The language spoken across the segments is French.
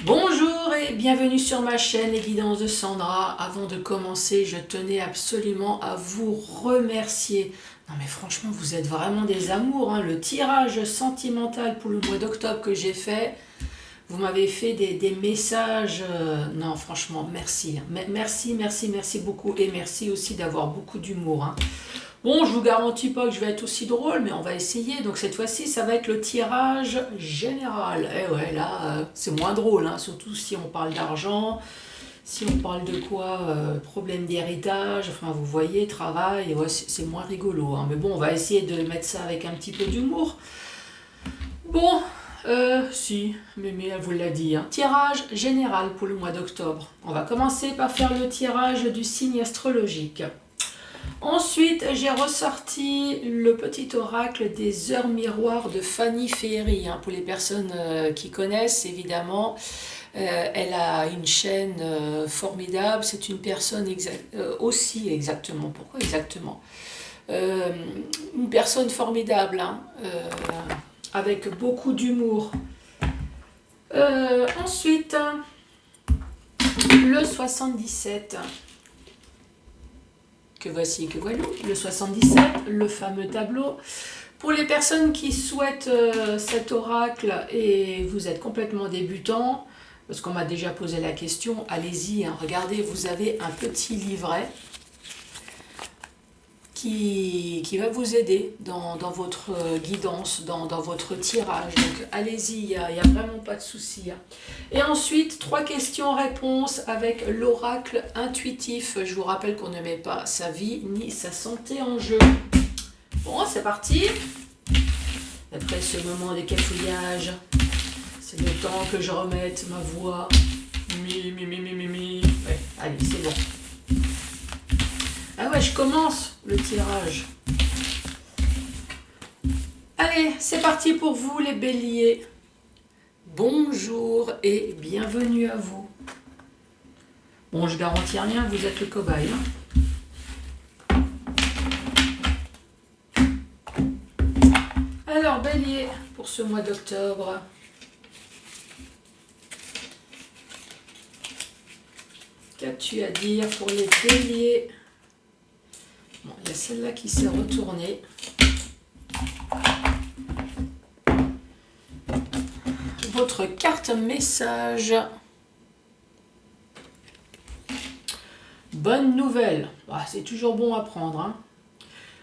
Bonjour et bienvenue sur ma chaîne Les Guidances de Sandra. Avant de commencer, je tenais absolument à vous remercier. Non mais franchement, vous êtes vraiment des amours, hein. Le tirage sentimental pour le mois d'octobre que j'ai fait, vous m'avez fait des messages. Non franchement, merci. Merci beaucoup. Et merci aussi d'avoir beaucoup d'humour, hein. Bon, je vous garantis pas que je vais être aussi drôle, mais on va essayer. Donc cette fois-ci, ça va être le tirage général. Eh ouais, là, c'est moins drôle, hein, surtout si on parle d'argent, si on parle de quoi, problème d'héritage, enfin vous voyez, travail, ouais, c'est moins rigolo, hein. Mais bon, on va essayer de mettre ça avec un petit peu d'humour. Bon, si, Mémé, elle vous l'a dit, hein. Tirage général pour le mois d'octobre. On va commencer par faire le tirage du signe astrologique. Ensuite, j'ai ressorti le petit oracle des heures miroirs de Fanny Ferry, hein, pour les personnes qui connaissent évidemment. Elle a une chaîne formidable, c'est une personne aussi exactement. Pourquoi exactement Une personne formidable, hein, avec beaucoup d'humour. Ensuite, le 77. Que voici, que voilà, le 77, le fameux tableau. Pour les personnes qui souhaitent cet oracle et vous êtes complètement débutant, parce qu'on m'a déjà posé la question, allez-y, hein, regardez, vous avez un petit livret qui va vous aider dans votre guidance, dans votre tirage. Donc allez-y, il n'y a vraiment pas de souci, hein. Et ensuite, 3 questions-réponses avec l'oracle intuitif. Je vous rappelle qu'on ne met pas sa vie ni sa santé en jeu. Bon, c'est parti. Après ce moment des cafouillages, c'est le temps que je remette ma voix. Ouais, allez, c'est bon. Ah ouais, je commence le tirage. Allez, c'est parti pour vous les béliers. Bonjour et bienvenue à vous. Bon, je garantis rien, vous êtes le cobaye, hein. Alors, bélier, pour ce mois d'octobre. Qu'as-tu à dire pour les béliers? Bon, il y a celle-là qui s'est retournée. Votre carte message. Bonne nouvelle. Ah, c'est toujours bon à prendre, hein.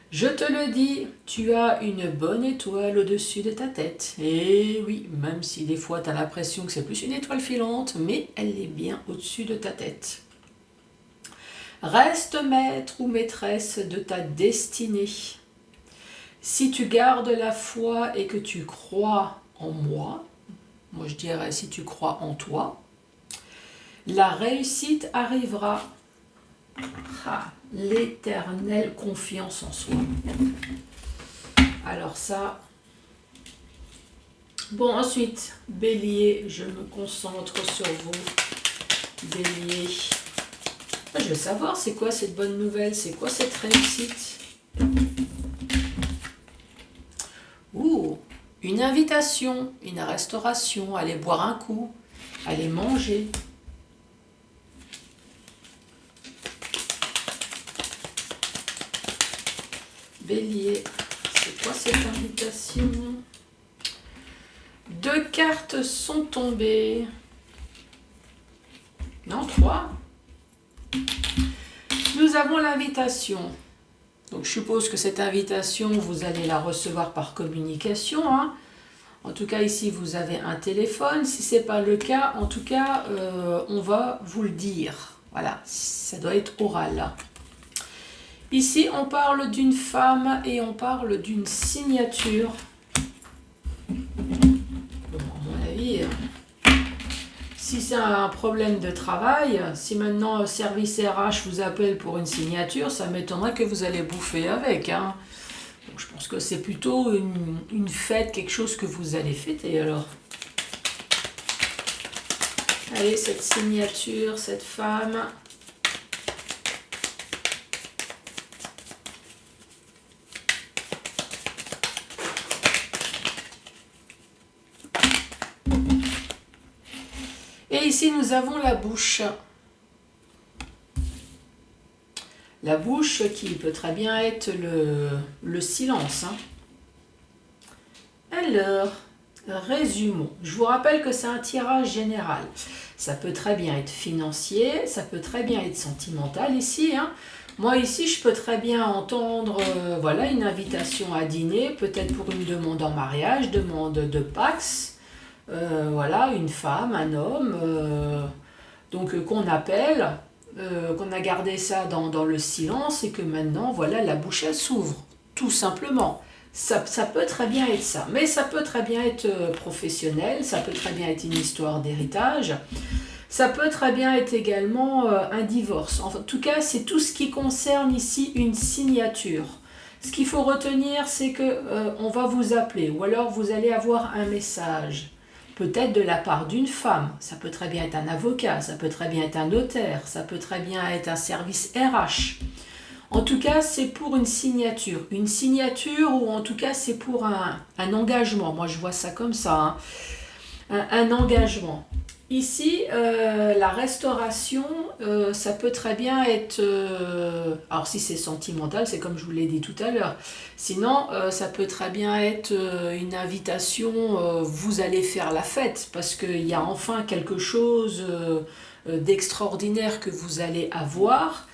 Je te le dis, tu as une bonne étoile au-dessus de ta tête. Et oui, même si des fois tu as l'impression que c'est plus une étoile filante, mais elle est bien au-dessus de ta tête. Reste maître ou maîtresse de ta destinée. Si tu gardes la foi et que tu crois en moi je dirais si tu crois en toi, la réussite arrivera. Ah, l'éternelle confiance en soi. Alors ça. Bon, ensuite, bélier, je me concentre sur vous. Bélier. Je veux savoir, c'est quoi cette bonne nouvelle? C'est quoi cette réussite? Ouh, une invitation, une restauration, aller boire un coup, aller manger. Bélier, c'est quoi cette invitation? 2 cartes sont tombées. Non, 3. Nous avons l'invitation. Donc je suppose que cette invitation, vous allez la recevoir par communication, hein. En tout cas, ici, vous avez un téléphone. Si ce n'est pas le cas, en tout cas, on va vous le dire. Voilà, ça doit être oral. Ici, on parle d'une femme et on parle d'une signature. Bon, à mon avis, si c'est un problème de travail, si maintenant service RH vous appelle pour une signature, ça m'étonnerait que vous allez bouffer avec, hein. Donc, je pense que c'est plutôt une fête, quelque chose que vous allez fêter alors. Allez, cette signature, cette femme. Et ici, nous avons la bouche. La bouche qui peut très bien être le silence. Hein. Alors, résumons. Je vous rappelle que c'est un tirage général. Ça peut très bien être financier, ça peut très bien être sentimental ici. Hein. Moi ici, je peux très bien entendre voilà, une invitation à dîner, peut-être pour une demande en mariage, demande de Pax. Voilà, une femme, un homme, donc qu'on appelle, qu'on a gardé ça dans le silence et que maintenant, voilà, la bouche elle s'ouvre, tout simplement. Ça peut très bien être ça, mais ça peut très bien être professionnel, ça peut très bien être une histoire d'héritage, ça peut très bien être également un divorce. En tout cas, c'est tout ce qui concerne ici une signature. Ce qu'il faut retenir, c'est que on va vous appeler, ou alors vous allez avoir un message. Peut-être de la part d'une femme, ça peut très bien être un avocat, ça peut très bien être un notaire, ça peut très bien être un service RH. En tout cas, c'est pour une signature. Une signature ou en tout cas, c'est pour un engagement. Moi, je vois ça comme ça. Hein. Un engagement. Ici, la restauration, ça peut très bien être... alors si c'est sentimental, c'est comme je vous l'ai dit tout à l'heure. Sinon, ça peut très bien être une invitation, vous allez faire la fête, parce qu'il y a enfin quelque chose d'extraordinaire que vous allez avoir.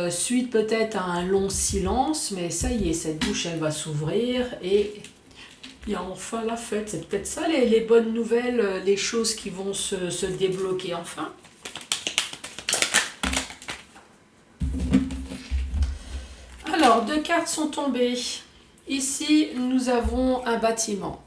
Suite peut-être à un long silence, mais ça y est, cette bouche, elle va s'ouvrir et... il y a enfin la fête, c'est peut-être ça les bonnes nouvelles, les choses qui vont se débloquer enfin. Alors, 2 cartes sont tombées. Ici, nous avons un bâtiment.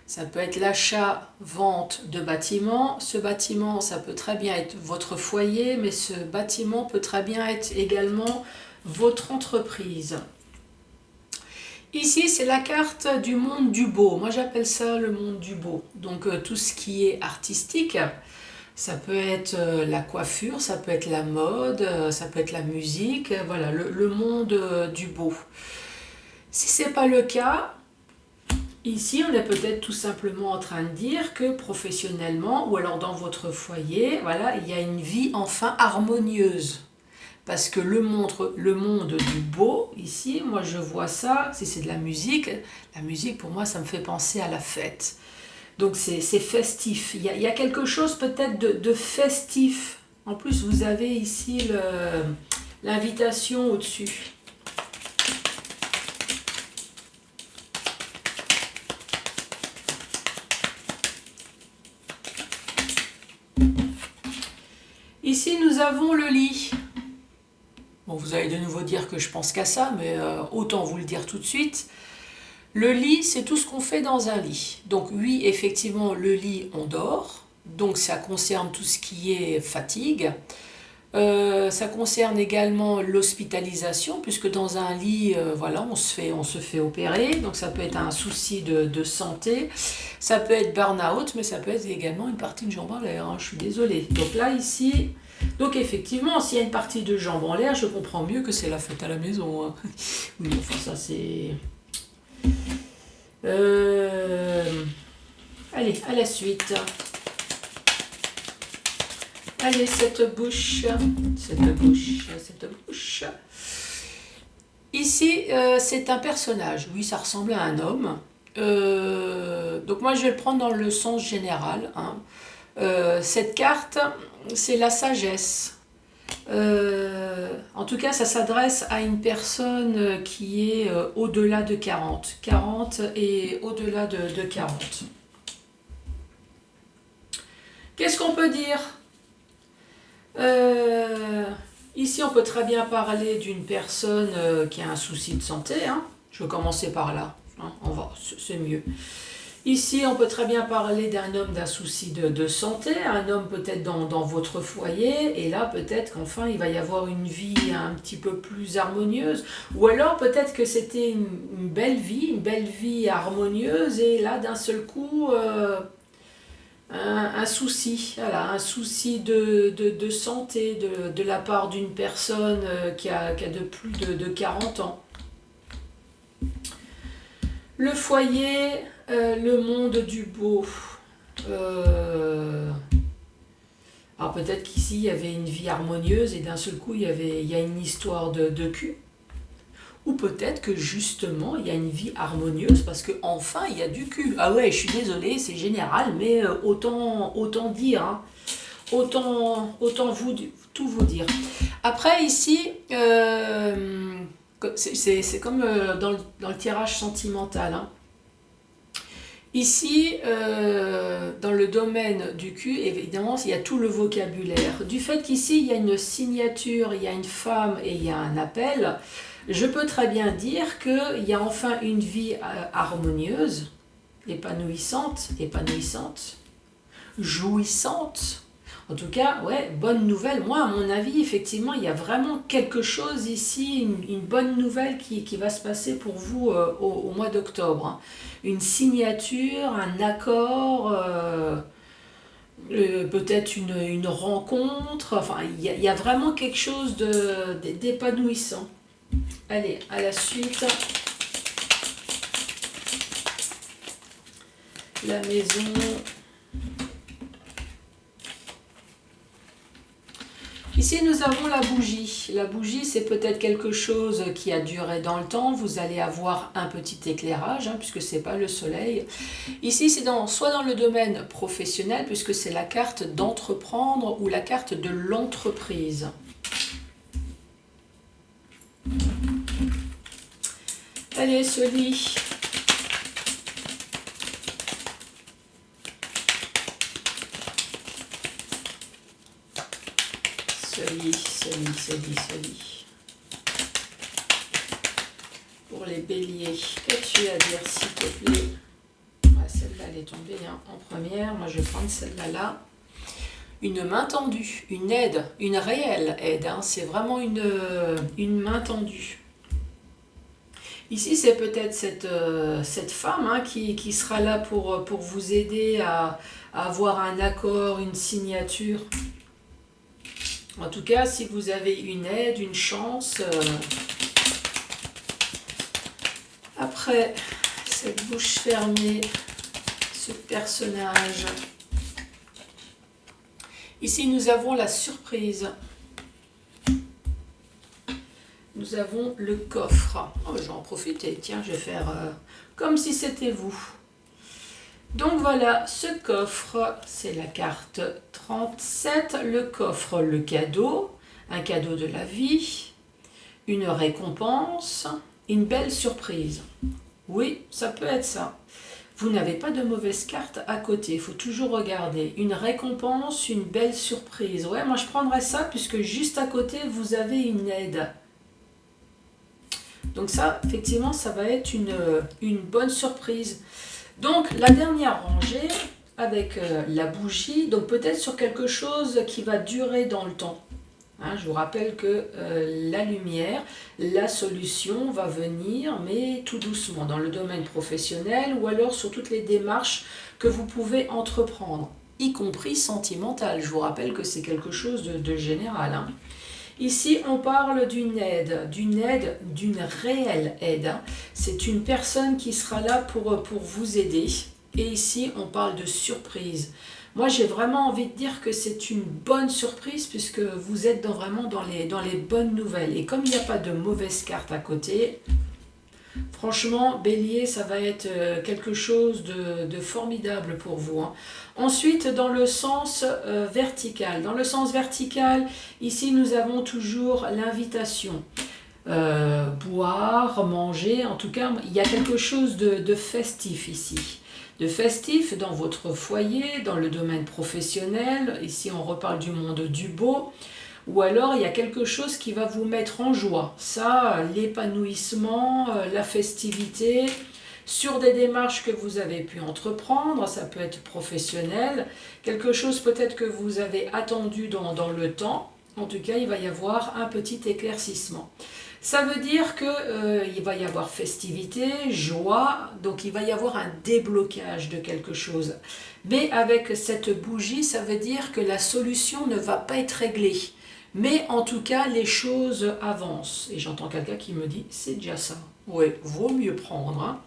Ça peut être l'achat-vente de bâtiment. Ce bâtiment, ça peut très bien être votre foyer, mais ce bâtiment peut très bien être également votre entreprise. Ici, c'est la carte du monde du beau. Moi, j'appelle ça le monde du beau. Donc, tout ce qui est artistique, ça peut être la coiffure, ça peut être la mode, ça peut être la musique. Voilà, le monde du beau. Si ce n'est pas le cas, ici, on est peut-être tout simplement en train de dire que professionnellement, ou alors dans votre foyer, voilà, il y a une vie enfin harmonieuse. Parce que le monde du beau, ici, moi je vois ça, si c'est de la musique pour moi ça me fait penser à la fête. Donc c'est festif, il y a quelque chose peut-être de festif. En plus vous avez ici l'invitation au-dessus. Ici nous avons le lit. Bon, vous allez de nouveau dire que je pense qu'à ça, mais autant vous le dire tout de suite. Le lit, c'est tout ce qu'on fait dans un lit. Donc oui, effectivement, le lit, on dort. Donc ça concerne tout ce qui est fatigue. Ça concerne également l'hospitalisation, puisque dans un lit, voilà, on se fait opérer. Donc ça peut être un souci de santé. Ça peut être burn-out, mais ça peut être également une partie de jambe en l'air. Hein, je suis désolée. Donc là, ici... Donc effectivement, s'il y a une partie de jambes en l'air, je comprends mieux que c'est la fête à la maison. Hein. Oui, enfin ça c'est... Allez, à la suite. Allez, cette bouche. Ici, c'est un personnage. Oui, ça ressemble à un homme. Donc moi, je vais le prendre dans le sens général. Hein. Cette carte, c'est la sagesse. En tout cas, ça s'adresse à une personne qui est au-delà de 40. 40 et au-delà de 40. Qu'est-ce qu'on peut dire ici, on peut très bien parler d'une personne qui a un souci de santé. Hein. Je vais commencer par là. Hein. C'est mieux. Ici, on peut très bien parler d'un homme d'un souci de santé, un homme peut-être dans votre foyer, et là peut-être qu'enfin il va y avoir une vie un petit peu plus harmonieuse, ou alors peut-être que c'était une belle vie harmonieuse, et là d'un seul coup un souci, voilà, un souci de santé de la part d'une personne qui a de plus de 40 ans. Le foyer, le monde du beau. Alors peut-être qu'ici, il y avait une vie harmonieuse et d'un seul coup, il y a une histoire de cul. Ou peut-être que justement, il y a une vie harmonieuse parce que enfin il y a du cul. Ah ouais, je suis désolée, c'est général, mais autant dire, hein. Autant tout vous dire. Après, ici, c'est comme dans le tirage sentimental, hein. Ici, dans le domaine du cul, évidemment, il y a tout le vocabulaire. Du fait qu'ici, il y a une signature, il y a une femme et il y a un appel, je peux très bien dire qu'il y a enfin une vie harmonieuse, épanouissante, jouissante. En tout cas, ouais, bonne nouvelle. Moi, à mon avis, effectivement, il y a vraiment quelque chose ici, une bonne nouvelle qui va se passer pour vous au mois d'octobre, hein. Une signature, un accord, peut-être une rencontre. Enfin, il y a vraiment quelque chose d'épanouissant. Allez, à la suite. La maison. Ici, nous avons la bougie. La bougie, c'est peut-être quelque chose qui a duré dans le temps. Vous allez avoir un petit éclairage, hein, puisque ce n'est pas le soleil. Ici, c'est soit dans le domaine professionnel, puisque c'est la carte d'entreprendre ou la carte de l'entreprise. Allez, ce lit. Ce lit. Pour les béliers, qu'as-tu à dire, s'il te plaît? Ouais, celle-là, elle est tombée, hein, en première. Moi, je vais prendre celle-là. Là. Une main tendue, une aide, une réelle aide. Hein, c'est vraiment une main tendue. Ici, c'est peut-être cette femme, hein, qui sera là pour vous aider à avoir un accord, une signature. En tout cas, si vous avez une aide, une chance. Après cette bouche fermée, ce personnage. Ici, nous avons la surprise. Nous avons le coffre. Oh, je vais en profiter. Tiens, je vais faire comme si c'était vous. Donc voilà, ce coffre, c'est la carte 37. Le coffre, le cadeau, un cadeau de la vie, une récompense, une belle surprise. Oui, ça peut être ça. Vous n'avez pas de mauvaise carte à côté, il faut toujours regarder. Une récompense, une belle surprise. Ouais, moi je prendrais ça puisque juste à côté, vous avez une aide. Donc ça, effectivement, ça va être une bonne surprise. Donc la dernière rangée avec la bougie, donc peut-être sur quelque chose qui va durer dans le temps. Hein, je vous rappelle que la lumière, la solution va venir, mais tout doucement, dans le domaine professionnel ou alors sur toutes les démarches que vous pouvez entreprendre, y compris sentimentales. Je vous rappelle que c'est quelque chose de général, hein. Ici, on parle d'une réelle aide, hein. C'est une personne qui sera là pour vous aider. Et ici, on parle de surprise. Moi, j'ai vraiment envie de dire que c'est une bonne surprise puisque vous êtes vraiment dans les bonnes nouvelles. Et comme il n'y a pas de mauvaise carte à côté, franchement, Bélier, ça va être quelque chose de formidable pour vous, hein. Ensuite, dans le sens vertical. Dans le sens vertical, ici, nous avons toujours l'invitation. Boire, manger, en tout cas, il y a quelque chose de festif ici. De festif dans votre foyer, dans le domaine professionnel. Ici, on reparle du monde du beau. Ou alors, il y a quelque chose qui va vous mettre en joie. Ça, l'épanouissement, la festivité, sur des démarches que vous avez pu entreprendre, ça peut être professionnel, quelque chose peut-être que vous avez attendu dans le temps. En tout cas, il va y avoir un petit éclaircissement. Ça veut dire qu'il va y avoir festivité, joie, donc il va y avoir un déblocage de quelque chose. Mais avec cette bougie, ça veut dire que la solution ne va pas être réglée. Mais en tout cas, les choses avancent. Et j'entends quelqu'un qui me dit, c'est déjà ça. Oui, vaut mieux prendre, hein.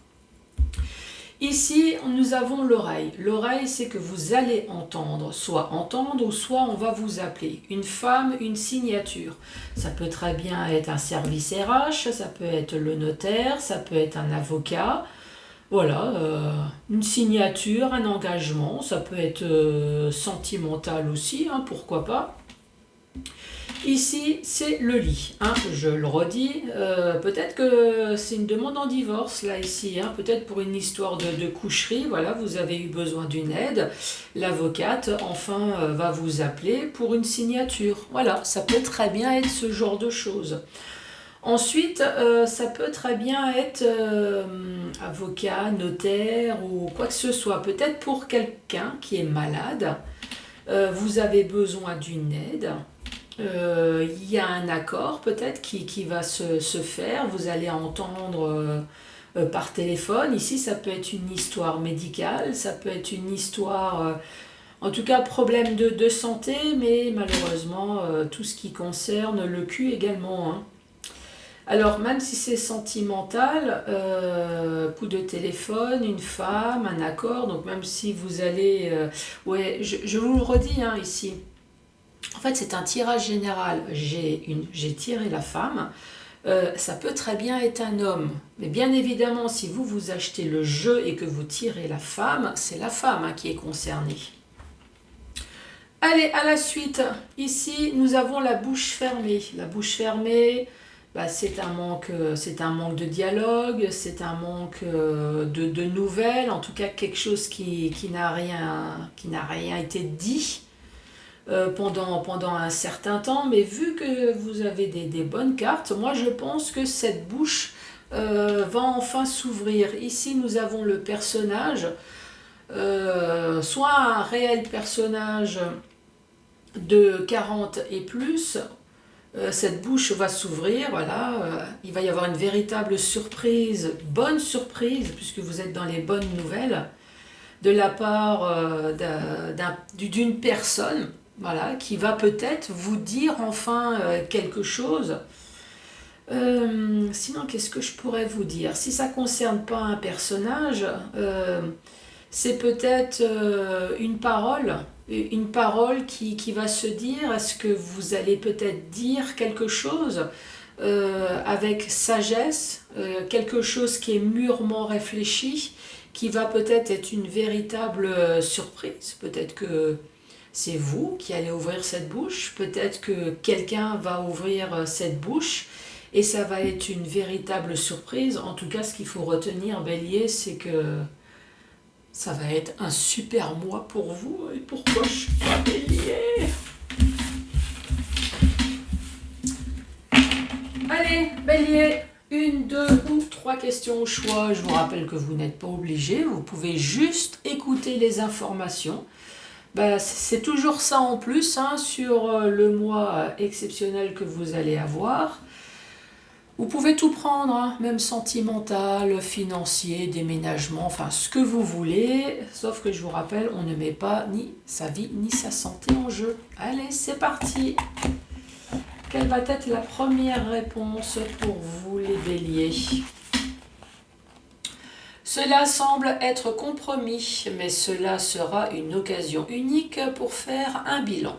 Ici, nous avons l'oreille. L'oreille, c'est que vous allez entendre, ou soit on va vous appeler. Une femme, une signature. Ça peut très bien être un service RH, ça peut être le notaire, ça peut être un avocat. Voilà, une signature, un engagement, ça peut être sentimental aussi, hein, pourquoi pas. Ici, c'est le lit, hein, je le redis, peut-être que c'est une demande en divorce, là, ici, hein, peut-être pour une histoire de coucherie, voilà, vous avez eu besoin d'une aide, l'avocate, enfin, va vous appeler pour une signature, voilà, ça peut très bien être ce genre de choses. Ensuite, ça peut très bien être avocat, notaire ou quoi que ce soit, peut-être pour quelqu'un qui est malade, vous avez besoin d'une aide. Il y a un accord peut-être qui va se faire, vous allez entendre par téléphone. Ici, ça peut être une histoire médicale, ça peut être une histoire, en tout cas, problème de santé, mais malheureusement, tout ce qui concerne le cul également. Hein. Alors, même si c'est sentimental, coup de téléphone, une femme, un accord, donc même si vous allez... ouais, je vous le redis hein, ici. En fait, c'est un tirage général. J'ai tiré la femme. Ça peut très bien être un homme. Mais bien évidemment, si vous achetez le jeu et que vous tirez la femme, c'est la femme hein, qui est concernée. Allez, à la suite. Ici, nous avons la bouche fermée. La bouche fermée, bah, c'est un manque de dialogue, c'est un manque de nouvelles, en tout cas quelque chose qui n'a rien été dit. Pendant un certain temps, mais vu que vous avez des bonnes cartes, moi je pense que cette bouche va enfin s'ouvrir. Ici nous avons le personnage, soit un réel personnage de 40 et plus, cette bouche va s'ouvrir, voilà, il va y avoir une véritable surprise, bonne surprise, puisque vous êtes dans les bonnes nouvelles, de la part d'une personne. Voilà, qui va peut-être vous dire enfin quelque chose. Sinon, qu'est-ce que je pourrais vous dire? Si ça ne concerne pas un personnage, c'est peut-être une parole qui va se dire. Est-ce que vous allez peut-être dire quelque chose avec sagesse, quelque chose qui est mûrement réfléchi, qui va peut-être être une véritable surprise. Peut-être que c'est vous qui allez ouvrir cette bouche, peut-être que quelqu'un va ouvrir cette bouche et ça va être une véritable surprise. En tout cas, ce qu'il faut retenir, Bélier, c'est que ça va être un super mois pour vous. Et pourquoi je suis pas Bélier? Allez, Bélier, 1, 2 ou 3 questions au choix. Je vous rappelle que vous n'êtes pas obligé, vous pouvez juste écouter les informations. Ben, c'est toujours ça en plus hein, sur le mois exceptionnel que vous allez avoir. Vous pouvez tout prendre, hein, même sentimental, financier, déménagement, enfin ce que vous voulez. Sauf que je vous rappelle, on ne met pas ni sa vie ni sa santé en jeu. Allez, c'est parti. Quelle va être la première réponse pour vous les béliers? Cela semble être compromis, mais cela sera une occasion unique pour faire un bilan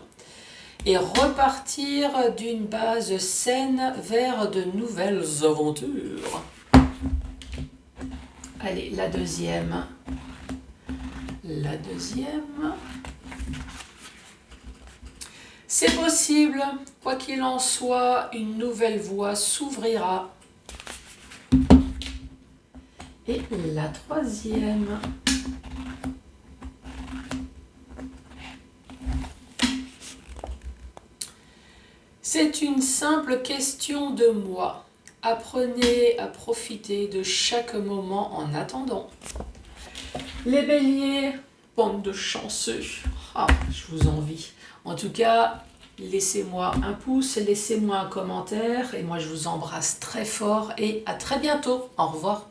et repartir d'une base saine vers de nouvelles aventures. Allez, la deuxième. La deuxième. C'est possible, quoi qu'il en soit, une nouvelle voie s'ouvrira. Et la troisième. C'est une simple question de moi. Apprenez à profiter de chaque moment en attendant. Les béliers, bande de chanceux. Ah, je vous envie. En tout cas, laissez-moi un pouce, laissez-moi un commentaire et moi je vous embrasse très fort et à très bientôt. Au revoir.